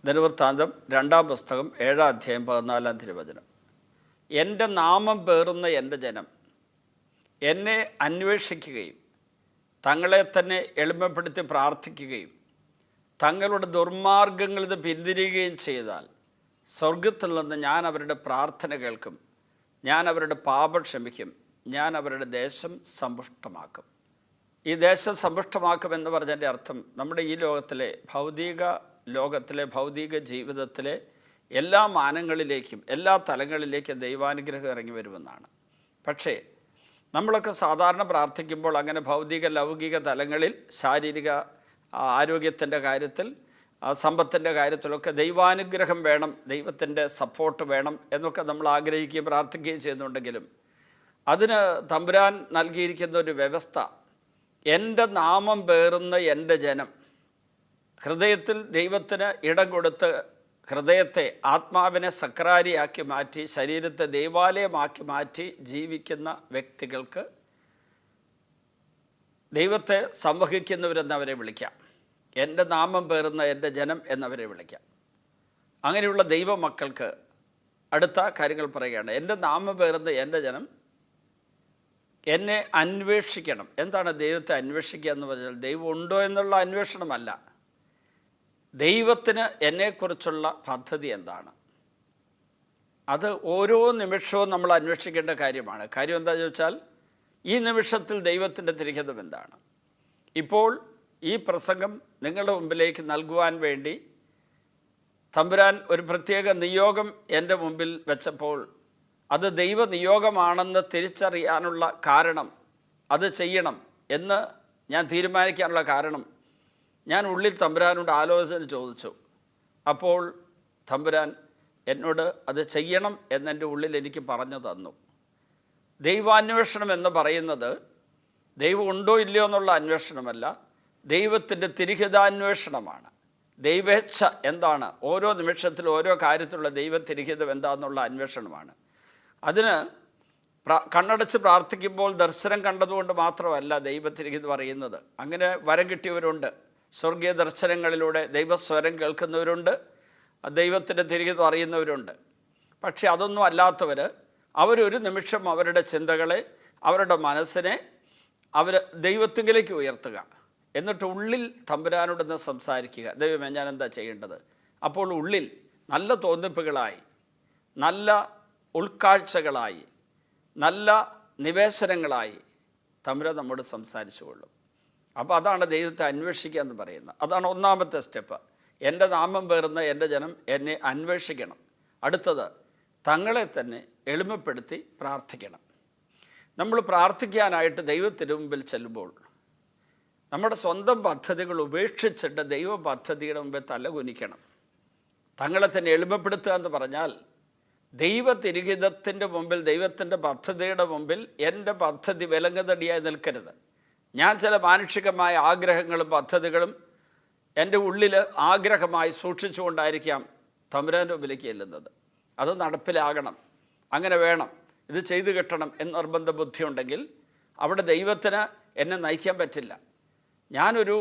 ദിനവൃത്താന്തം 2-ാം പുസ്തകം 7-ാം അധ്യായം 14-ാം തിരുവചനം. എൻ്റെ നാമം പേറുന്ന എൻ്റെ ജനം എന്നെ അന്വേഷിക്കുകയും തങ്ങളെ തന്നെ എളിമപ്പെടുത്തി പ്രാർത്ഥിക്കുകയും തങ്ങളുടെ ദുർമാർഗങ്ങളിൽ നിന്ന് പിന്തിരിയുകയും ചെയ്താൽ സ്വർഗത്തിൽ നിന്ന് ഞാൻ അവരുടെ പ്രാർത്ഥന കേൾക്കും, ഞാൻ അവരുടെ പാപം ക്ഷമിക്കും, ഞാൻ അവരുടെ ദേശം സമ്പുഷ്ടമാക്കും. ഈ ദേശം സമ്പുഷ്ടമാക്കുമെന്ന് പറഞ്ഞതിൻ്റെ അർത്ഥം നമ്മുടെ ഈ ലോകത്തിലെ ഭൗതിക ജീവിതത്തിലെ എല്ലാ മാനങ്ങളിലേക്കും എല്ലാ തലങ്ങളിലേക്കും ദൈവാനുഗ്രഹം ഇറങ്ങി വരുമെന്നാണ്. പക്ഷേ നമ്മളൊക്കെ സാധാരണ പ്രാർത്ഥിക്കുമ്പോൾ അങ്ങനെ ഭൗതിക ലൗകിക തലങ്ങളിൽ ശാരീരിക ആരോഗ്യത്തിൻ്റെ കാര്യത്തിൽ സമ്പത്തിൻ്റെ കാര്യത്തിലൊക്കെ ദൈവാനുഗ്രഹം വേണം, ദൈവത്തിൻ്റെ സപ്പോർട്ട് വേണം എന്നൊക്കെ നമ്മൾ ആഗ്രഹിക്കുകയും പ്രാർത്ഥിക്കുകയും ചെയ്യുന്നുണ്ടെങ്കിലും അതിന് തമ്പുരാൻ നൽകിയിരിക്കുന്ന ഒരു വ്യവസ്ഥ, എൻ്റെ നാമം പേറുന്ന എൻ്റെ ജനം, ഹൃദയത്തിൽ ദൈവത്തിന് ഇടം കൊടുത്ത് ഹൃദയത്തെ ആത്മാവിനെ സക്രാരിയാക്കി മാറ്റി ശരീരത്തെ ദൈവാലയമാക്കി മാറ്റി ജീവിക്കുന്ന വ്യക്തികൾക്ക് ദൈവത്തെ സംവഹിക്കുന്നവരെന്നവരെ വിളിക്കാം. എൻ്റെ നാമം പേറുന്ന എൻ്റെ ജനം എന്നവരെ വിളിക്കാം. അങ്ങനെയുള്ള ദൈവമക്കൾക്ക് അടുത്ത കാര്യങ്ങൾ പറയുകയാണ്. എൻ്റെ നാമം പേറുന്ന എൻ്റെ ജനം എന്നെ അന്വേഷിക്കണം. എന്താണ് ദൈവത്തെ അന്വേഷിക്കുക എന്ന് പറഞ്ഞാൽ? ദൈവം ഉണ്ടോ എന്നുള്ള അന്വേഷണമല്ല, ദൈവത്തിന് എന്നെക്കുറിച്ചുള്ള പദ്ധതി എന്താണ്, അത് ഓരോ നിമിഷവും നമ്മൾ അന്വേഷിക്കേണ്ട കാര്യമാണ്. കാര്യം എന്താണെന്ന് ചോദിച്ചാൽ, ഈ നിമിഷത്തിൽ ദൈവത്തിൻ്റെ തിരിഹിതം എന്താണ്? ഇപ്പോൾ ഈ പ്രസംഗം നിങ്ങളുടെ മുമ്പിലേക്ക് നൽകുവാൻ വേണ്ടി തമ്പുരാൻ ഒരു പ്രത്യേക നിയോഗം എൻ്റെ മുമ്പിൽ വെച്ചപ്പോൾ അത് ദൈവനിയോഗമാണെന്ന് തിരിച്ചറിയാനുള്ള കാരണം, അത് ചെയ്യണം എന്ന് ഞാൻ തീരുമാനിക്കാനുള്ള കാരണം, ഞാൻ ഉള്ളിൽ തമ്പുരാനോട് ആലോചന ചോദിച്ചു. അപ്പോൾ തമ്പുരാൻ എന്നോട് അത് ചെയ്യണം എന്നെൻ്റെ ഉള്ളിൽ എനിക്ക് പറഞ്ഞു തന്നു. ദൈവാന്വേഷണം എന്ന് പറയുന്നത് ദൈവം ഉണ്ടോ ഇല്ലയോ എന്നുള്ള അന്വേഷണമല്ല, ദൈവത്തിൻ്റെ തിരിഹിതാന്വേഷണമാണ്. ദൈവേച്ഛ എന്താണ്, ഓരോ നിമിഷത്തിലും ഓരോ കാര്യത്തിലുള്ള ദൈവത്തിരിഹിതം എന്താണെന്നുള്ള അന്വേഷണമാണ്. അതിന് കണ്ണടച്ച് പ്രാർത്ഥിക്കുമ്പോൾ ദർശനം കണ്ടതുകൊണ്ട് മാത്രമല്ല ദൈവത്തിരിഹിതം അറിയുന്നത്. അങ്ങനെ വരം കിട്ടിയവരുണ്ട്, സ്വർഗീയ ദർശനങ്ങളിലൂടെ ദൈവസ്വരം കേൾക്കുന്നവരുണ്ട്, ദൈവത്തിൻ്റെ തിരിഹിതം അറിയുന്നവരുണ്ട്. പക്ഷെ അതൊന്നും അല്ലാത്തവർ, അവരൊരു നിമിഷം അവരുടെ ചിന്തകളെ, അവരുടെ മനസ്സിനെ ദൈവത്തിലേക്ക് ഉയർത്തുക, എന്നിട്ട് ഉള്ളിൽ തമ്പുരാനോടൊന്ന് സംസാരിക്കുക. ദൈവമേ, ഞാൻ എന്താ ചെയ്യേണ്ടത്? അപ്പോൾ ഉള്ളിൽ നല്ല തോന്നിപ്പുകളായി, നല്ല ഉൾക്കാഴ്ചകളായി, നല്ല നിവേശനങ്ങളായി തമ്പുരാൻ നമ്മോട് സംസാരിച്ചു കൊള്ളും. അപ്പോൾ അതാണ് ദൈവത്തെ അന്വേഷിക്കുക എന്ന് പറയുന്നത്. അതാണ് ഒന്നാമത്തെ സ്റ്റെപ്പ്. എൻ്റെ നാമം പേറുന്ന എൻ്റെ ജനം എന്നെ അന്വേഷിക്കണം. അടുത്തത്, തങ്ങളെ തന്നെ എളിമപ്പെടുത്തി പ്രാർത്ഥിക്കണം. നമ്മൾ പ്രാർത്ഥിക്കാനായിട്ട് ദൈവത്തിന് മുമ്പിൽ ചെല്ലുമ്പോൾ നമ്മുടെ സ്വന്തം പദ്ധതികൾ ഉപേക്ഷിച്ചിട്ട് ദൈവ പദ്ധതിയുടെ മുമ്പിൽ തലകുനിക്കണം. തങ്ങളെ തന്നെ എളിമപ്പെടുത്തുക എന്ന് പറഞ്ഞാൽ ദൈവതിരിഹിതത്തിൻ്റെ മുമ്പിൽ, ദൈവത്തിൻ്റെ പദ്ധതിയുടെ മുമ്പിൽ എൻ്റെ പദ്ധതി വിലങ്ങുതടിയായി നിൽക്കരുത്. ഞാൻ ചില മാനുഷികമായ ആഗ്രഹങ്ങളും പദ്ധതികളും എൻ്റെ ഉള്ളിൽ ആഗ്രഹമായി സൂക്ഷിച്ചുകൊണ്ടായിരിക്കാം തമ്പുരാൻ്റെ മുമ്പിലേക്ക് ചെല്ലുന്നത്. അത് നടപ്പിലാകണം, അങ്ങനെ വേണം, ഇത് ചെയ്തു കിട്ടണം എന്ന് നിർബന്ധ ബുദ്ധിയുണ്ടെങ്കിൽ അവിടെ ദൈവത്തിന് എന്നെ നയിക്കാൻ പറ്റില്ല. ഞാനൊരു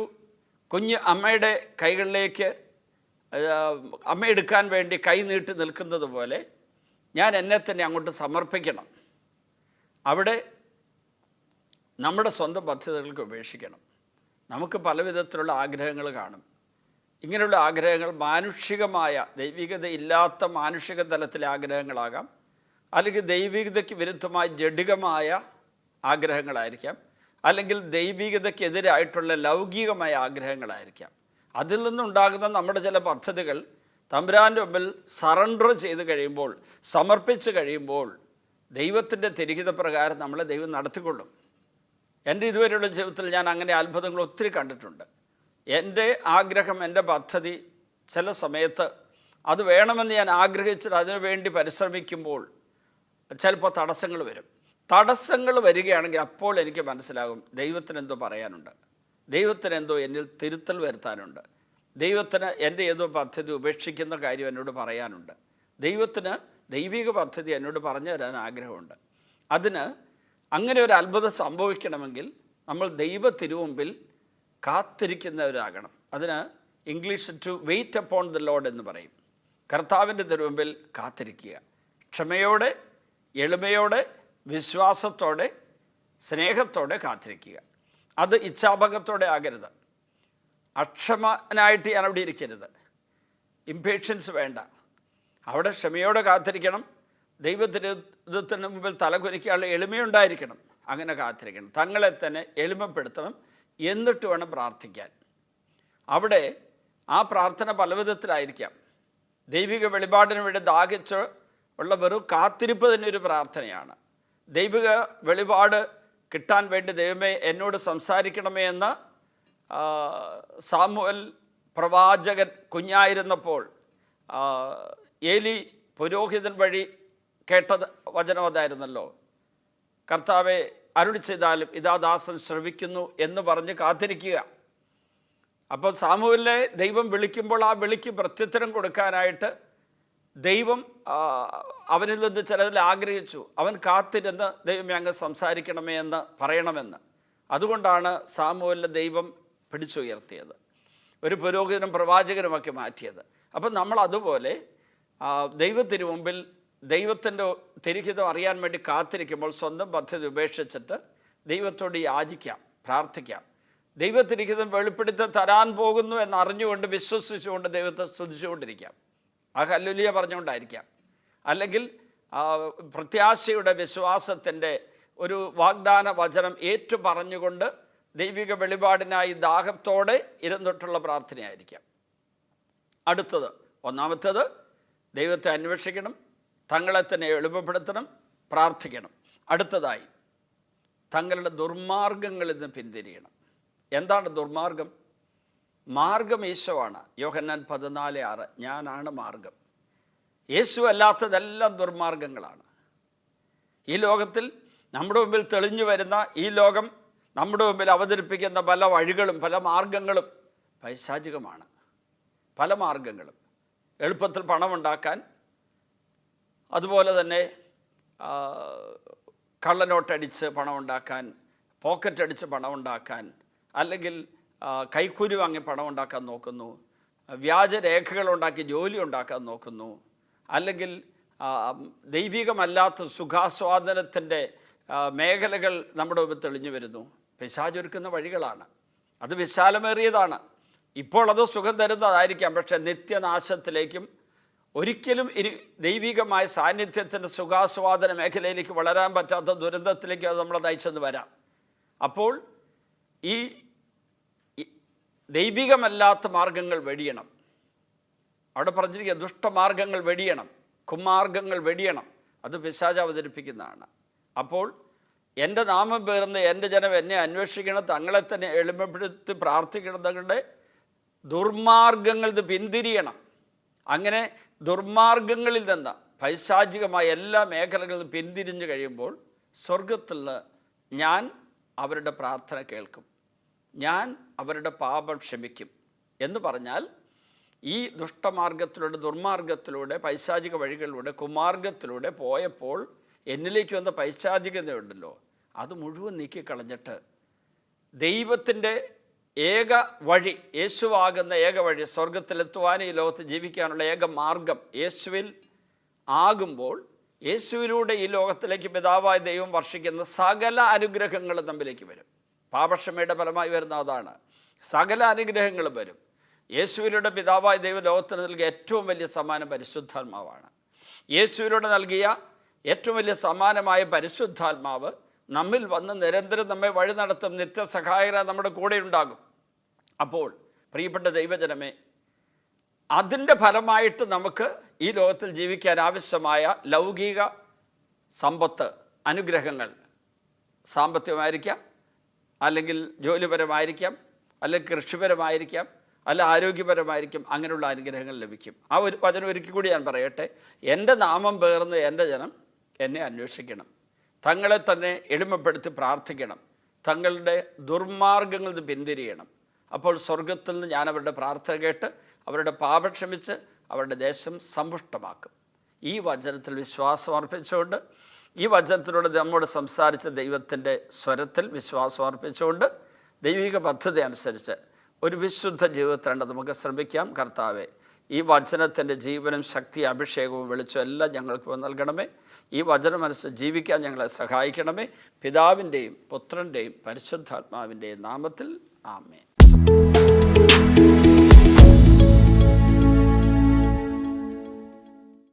കുഞ്ഞ് അമ്മയുടെ കൈകളിലേക്ക് അമ്മ എടുക്കാൻ വേണ്ടി കൈ നീട്ടി നിൽക്കുന്നത് പോലെ ഞാൻ എന്നെ തന്നെ അങ്ങോട്ട് സമർപ്പിക്കണം. അവിടെ നമ്മുടെ സ്വന്തം പദ്ധതികൾക്ക് ഉപേക്ഷിക്കണം. നമുക്ക് പല വിധത്തിലുള്ള ആഗ്രഹങ്ങൾ കാണും. ഇങ്ങനെയുള്ള ആഗ്രഹങ്ങൾ മാനുഷികമായ, ദൈവികത ഇല്ലാത്ത മാനുഷിക തലത്തിലെ ആഗ്രഹങ്ങളാകാം, അല്ലെങ്കിൽ ദൈവികതയ്ക്ക് വിരുദ്ധമായ ജഡികമായ ആഗ്രഹങ്ങളായിരിക്കാം, അല്ലെങ്കിൽ ദൈവികതയ്ക്കെതിരായിട്ടുള്ള ലൗകികമായ ആഗ്രഹങ്ങളായിരിക്കാം. അതിൽ നിന്നുണ്ടാകുന്ന നമ്മുടെ ചില പദ്ധതികൾ തമ്പുരാൻ്റെ മുമ്പിൽ സറണ്ടർ ചെയ്ത് കഴിയുമ്പോൾ, സമർപ്പിച്ച് കഴിയുമ്പോൾ ദൈവത്തിൻ്റെ തിരിഹിത പ്രകാരം നമ്മളെ ദൈവം നടത്തിക്കൊള്ളും. എൻ്റെ ഇതുവരെയുള്ള ജീവിതത്തിൽ ഞാൻ അങ്ങനെ അത്ഭുതങ്ങൾ ഒത്തിരി കണ്ടിട്ടുണ്ട്. എൻ്റെ ആഗ്രഹം, എൻ്റെ പദ്ധതി ചില സമയത്ത് അത് വേണമെന്ന് ഞാൻ ആഗ്രഹിച്ചിട്ട് അതിനു വേണ്ടി പരിശ്രമിക്കുമ്പോൾ ചിലപ്പോൾ തടസ്സങ്ങൾ വരും. തടസ്സങ്ങൾ വരികയാണെങ്കിൽ അപ്പോൾ എനിക്ക് മനസ്സിലാകും ദൈവത്തിനെന്തോ പറയാനുണ്ട്, ദൈവത്തിനെന്തോ എന്നിൽ തിരുത്തൽ വരുത്താനുണ്ട്, ദൈവത്തിന് എൻ്റെ ഏതോ പദ്ധതി ഉപേക്ഷിക്കുന്ന കാര്യം എന്നോട് പറയാനുണ്ട്, ദൈവത്തിന് ദൈവിക പദ്ധതി എന്നോട് പറഞ്ഞു തരാൻ ആഗ്രഹമുണ്ട്. അതിന് അങ്ങനെ ഒരു അത്ഭുതം സംഭവിക്കണമെങ്കിൽ നമ്മൾ ദൈവ തിരുമുമ്പിൽ കാത്തിരിക്കുന്നവരാകണം. അതിന് English to wait upon the Lord എന്ന് പറയും. കർത്താവിൻ്റെ തിരുമുമ്പിൽ കാത്തിരിക്കുക, ക്ഷമയോടെ, എളിമയോടെ, വിശ്വാസത്തോടെ, സ്നേഹത്തോടെ കാത്തിരിക്കുക. അത് ഇച്ഛാഭംഗത്തോടെ ആകരുത്. അക്ഷമനായിട്ട് ഞാൻ അവിടെ ഇരിക്കരുത്. ഇംപേഷ്യൻസ് വേണ്ട. അവിടെ ക്ഷമയോടെ കാത്തിരിക്കണം. ദൈവത്തിന് മുമ്പിൽ തലകുനിക്കാനുള്ള എളിമയുണ്ടായിരിക്കണം. അങ്ങനെ കാത്തിരിക്കണം. തങ്ങളെ തന്നെ എളിമപ്പെടുത്തണം. എന്നിട്ട് വേണം പ്രാർത്ഥിക്കാൻ. അവിടെ ആ പ്രാർത്ഥന പലവിധത്തിലായിരിക്കാം. ദൈവിക വെളിപാടിന് വേണ്ടി ദാഹിച്ച് ഉള്ള വെറും കാത്തിരിപ്പ് തന്നെ ഒരു പ്രാർത്ഥനയാണ്. ദൈവിക വെളിപാട് കിട്ടാൻ വേണ്ടി ദൈവമേ എന്നോട് സംസാരിക്കണമേ എന്ന് സാമുവൽ പ്രവാചകൻ കുഞ്ഞായിരുന്നപ്പോൾ ഏലി പുരോഹിതൻ വഴി കേട്ട വചനം അതായിരുന്നല്ലോ, കർത്താവെ അരുളി ചെയ്താലും ഇതാ ദാസൻ ശ്രവിക്കുന്നു എന്ന് പറഞ്ഞ് കാത്തിരിക്കുക. അപ്പോൾ സാമുവേലിനെ ദൈവം വിളിക്കുമ്പോൾ ആ വിളിക്ക് പ്രത്യുത്തരം കൊടുക്കാനായിട്ട് ദൈവം അവനിൽ നിന്ന് ചിലതിൽ ആഗ്രഹിച്ചു. അവൻ കാത്തിരുന്ന് ദൈവമേ അങ്ങ് സംസാരിക്കണമേ എന്ന് പറയണമെന്ന്. അതുകൊണ്ടാണ് സാമുവേലിനെ ദൈവം പിടിച്ചുയർത്തിയത്, ഒരു പുരോഹിതനും പ്രവാചകനുമൊക്കെ മാറ്റിയത്. അപ്പം നമ്മൾ അതുപോലെ ദൈവത്തിന് മുമ്പിൽ ദൈവത്തിൻ്റെ തിരുഹിതം അറിയാൻ വേണ്ടി കാത്തിരിക്കുമ്പോൾ സ്വന്തം പദ്ധതി ഉപേക്ഷിച്ചിട്ട് ദൈവത്തോട് യാചിക്കാം, പ്രാർത്ഥിക്കാം. ദൈവത്തിരിഹിതം വെളിപ്പെടുത്തി തരാൻ പോകുന്നു എന്നറിഞ്ഞുകൊണ്ട് വിശ്വസിച്ചുകൊണ്ട് ദൈവത്തെ സ്തുതിച്ചുകൊണ്ടിരിക്കാം. ആ ഹല്ലേലൂയ പറഞ്ഞുകൊണ്ടായിരിക്കാം. അല്ലെങ്കിൽ പ്രത്യാശയുടെ വിശ്വാസത്തിൻ്റെ ഒരു വാഗ്ദാന വചനം ഏറ്റു പറഞ്ഞുകൊണ്ട് ദൈവിക വെളിപാടിനായി ദാഹത്തോടെ ഇരുന്നിട്ടുള്ള പ്രാർത്ഥനയായിരിക്കാം. അടുത്തത്, ഒന്നാമത്തേത് ദൈവത്തെ അന്വേഷിക്കണം, തങ്ങളെ തന്നെ എളുപ്പപ്പെടുത്തണം, പ്രാർത്ഥിക്കണം. അടുത്തതായി തങ്ങളുടെ ദുർമാർഗങ്ങളിൽ നിന്ന് പിന്തിരിയണം. എന്താണ് ദുർമാർഗം? മാർഗം യേശുവാണ്. യോഹന്നാൻ 14:6 ഞാനാണ് മാർഗം. യേശു അല്ലാത്തതെല്ലാം ദുർമാർഗങ്ങളാണ്. ഈ ലോകത്തിൽ നമ്മുടെ മുമ്പിൽ തെളിഞ്ഞു വരുന്ന ഈ ലോകം നമ്മുടെ മുമ്പിൽ അവതരിപ്പിക്കുന്ന പല വഴികളും പല മാർഗങ്ങളും പൈശാചികമാണ്. പല മാർഗങ്ങളും എളുപ്പത്തിൽ പണമുണ്ടാക്കാൻ, അതുപോലെ തന്നെ കള്ളനോട്ടടിച്ച് പണമുണ്ടാക്കാൻ, പോക്കറ്റടിച്ച് പണമുണ്ടാക്കാൻ, അല്ലെങ്കിൽ കൈക്കൂലി വാങ്ങി പണമുണ്ടാക്കാൻ നോക്കുന്നു, വ്യാജരേഖകളുണ്ടാക്കി ജോലി ഉണ്ടാക്കാൻ നോക്കുന്നു, അല്ലെങ്കിൽ ദൈവികമല്ലാത്ത സുഖാസ്വാദനത്തിൻ്റെ മേഖലകൾ നമ്മുടെ മുമ്പിൽ തെളിഞ്ഞു വരുന്നു. പിശാചൊരുക്കുന്ന വഴികളാണ്. അത് വിശാലമേറിയതാണ്. ഇപ്പോൾ അത് സുഖം തരുന്നതായിരിക്കാം, പക്ഷേ നിത്യനാശത്തിലേക്കും ഒരിക്കലും ദൈവികമായ സാന്നിധ്യത്തിൻ്റെ സുഖാസ്വാദന മേഖലയിലേക്ക് വളരാൻ പറ്റാത്ത ദുരന്തത്തിലേക്ക് അത് നമ്മളെ നയിച്ചെന്ന് വരാം. അപ്പോൾ ഈ ദൈവികമല്ലാത്ത മാർഗങ്ങൾ വെടിയണം. അവിടെ പറഞ്ഞിരിക്കുക ദുഷ്ടമാർഗങ്ങൾ വെടിയണം, കുമാർഗങ്ങൾ വെടിയണം. അത് പിശാച് അവതരിപ്പിക്കുന്നതാണ്. അപ്പോൾ എൻ്റെ നാമം പേർന്ന് എൻ്റെ ജനം എന്നെ അന്വേഷിക്കണം, തങ്ങളെ തന്നെ എളിമപ്പെടുത്തി പ്രാർത്ഥിക്കണം, തങ്ങളുടെ ദുർമാർഗങ്ങളിൽ പിന്തിരിയണം. അങ്ങനെ ദുർമാർഗങ്ങളിൽ നിന്ന് പൈശാചികമായ എല്ലാ മേഖലകളിൽ നിന്ന് പിന്തിരിഞ്ഞു കഴിയുമ്പോൾ സ്വർഗത്തിൽ നിന്ന് ഞാൻ അവരുടെ പ്രാർത്ഥന കേൾക്കും, ഞാൻ അവരുടെ പാപം ക്ഷമിക്കും എന്ന് പറഞ്ഞാൽ ഈ ദുഷ്ടമാർഗത്തിലൂടെ, ദുർമാർഗത്തിലൂടെ, പൈശാചിക വഴികളിലൂടെ, കുമാർഗത്തിലൂടെ പോയപ്പോൾ എന്നിലേക്ക് വന്ന പൈശാചികതയുണ്ടല്ലോ, അത് മുഴുവൻ നീക്കിക്കളഞ്ഞിട്ട് ദൈവത്തിൻ്റെ ഏക വഴി, യേശുവാകുന്ന ഏക വഴി, സ്വർഗത്തിലെത്തുവാനും ഈ ലോകത്ത് ജീവിക്കാനുള്ള ഏക മാർഗം യേശുവിൽ ആകുമ്പോൾ യേശുവിലൂടെ ഈ ലോകത്തിലേക്ക് പിതാവായ ദൈവം വർഷിക്കുന്ന സകല അനുഗ്രഹങ്ങളും നമ്മിലേക്ക് വരും. പാപക്ഷമയുടെ ഫലമായി വരുന്ന അതാണ്. സകല അനുഗ്രഹങ്ങളും വരും. യേശുവിലൂടെ പിതാവായ ദൈവം ലോകത്തിന് നൽകിയ ഏറ്റവും വലിയ സമ്മാനം പരിശുദ്ധാത്മാവാണ്. യേശുവിലൂടെ നൽകിയ ഏറ്റവും വലിയ സമ്മാനമായ പരിശുദ്ധാത്മാവ് നമ്മിൽ വന്ന് നിരന്തരം നമ്മെ വഴി നടത്തും, നിത്യസഹായക നമ്മുടെ കൂടെ ഉണ്ടാകും. അപ്പോൾ പ്രിയപ്പെട്ട ദൈവജനമേ, അതിൻ്റെ ഫലമായിട്ട് നമുക്ക് ഈ ലോകത്തിൽ ജീവിക്കാൻ ആവശ്യമായ ലൗകിക സമ്പത്ത്, അനുഗ്രഹങ്ങൾ, സാമ്പത്തികമായിരിക്കാം, അല്ലെങ്കിൽ ജോലിപരമായിരിക്കാം, അല്ലെങ്കിൽ കൃഷിപരമായിരിക്കാം, അല്ല ആരോഗ്യപരമായിരിക്കും, അങ്ങനെയുള്ള അനുഗ്രഹങ്ങൾ ലഭിക്കും. ആ ഒരു വചനം ഒരിക്കൽ കൂടി ഞാൻ പറയട്ടെ. എൻ്റെ നാമം പേർന്ന് എൻ്റെ ജനം എന്നെ അന്വേഷിക്കണം, തങ്ങളെ തന്നെ എളിമപ്പെടുത്തി പ്രാർത്ഥിക്കണം, തങ്ങളുടെ ദുർമാർഗങ്ങളിൽ നിന്ന് പിന്തിരിയണം. അപ്പോൾ സ്വർഗത്തിൽ നിന്ന് ഞാൻ അവരുടെ പ്രാർത്ഥന കേട്ട് അവരുടെ പാപം ക്ഷമിച്ച് അവരുടെ ദേശം സമ്പുഷ്ടമാക്കും. ഈ വചനത്തിൽ വിശ്വാസം അർപ്പിച്ചുകൊണ്ട്, ഈ വചനത്തിലൂടെ നമ്മോട് സംസാരിച്ച ദൈവത്തിൻ്റെ സ്വരത്തിൽ വിശ്വാസം അർപ്പിച്ചുകൊണ്ട്, ദൈവിക പദ്ധതി അനുസരിച്ച് ഒരു വിശുദ്ധ ജീവിതത്തിലുണ്ട്. നമുക്ക് ശ്രമിക്കാം. കർത്താവെ, ഈ വചനത്തിൻ്റെ ജീവനും ശക്തി അഭിഷേകവും വെളിച്ചവും എല്ലാം ഞങ്ങൾക്ക് നൽകണമേ. ഈ വചനമനുസരിച്ച് ജീവിക്കാൻ ഞങ്ങളെ സഹായിക്കണമേ. പിതാവിൻ്റെയും പുത്രൻ്റെയും പരിശുദ്ധാത്മാവിൻ്റെയും നാമത്തിൽ ആമേൻ.